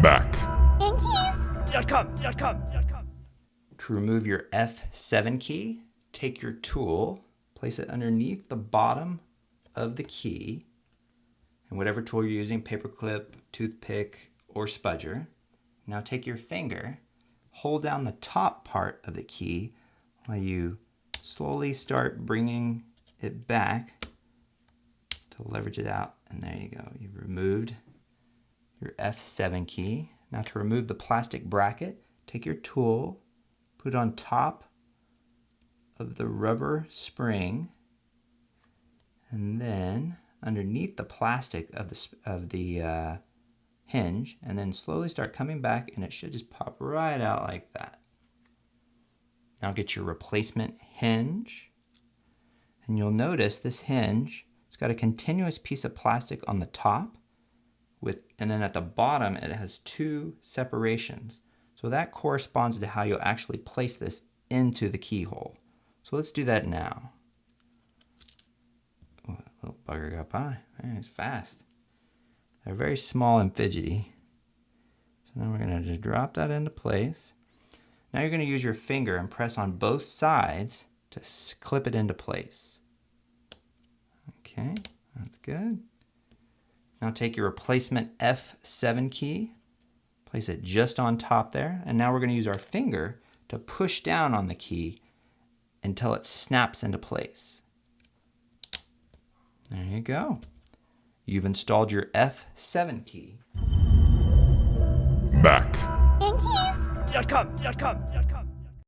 Back. To remove your F7 key, take your tool, place it underneath the bottom of the key, and whatever tool you're using, paperclip, toothpick, or spudger. Now take your finger, hold down the top part of the key while you slowly start bringing it back to leverage it out. And there you go. You've removed your F7 key. Now to remove the plastic bracket, take your tool, put it on top of the rubber spring, and then underneath the plastic of the hinge, and then slowly start coming back, and it should just pop right out like that. Now get your replacement hinge, and you'll notice this hinge, it's got a continuous piece of plastic on the top, and then at the bottom it has two separations. So that corresponds to how you'll actually place this into the keyhole. So let's do that now. Oh, that little bugger got by. Man, it's fast. They're very small and fidgety. So now we're going to just drop that into place. Now you're going to use your finger and press on both sides to clip it into place. Okay, that's good. Now take your replacement F7 key, place it just on top there, and now we're going to use our finger to push down on the key until it snaps into place. There you go. You've installed your F7 key. Back. Yankees.com.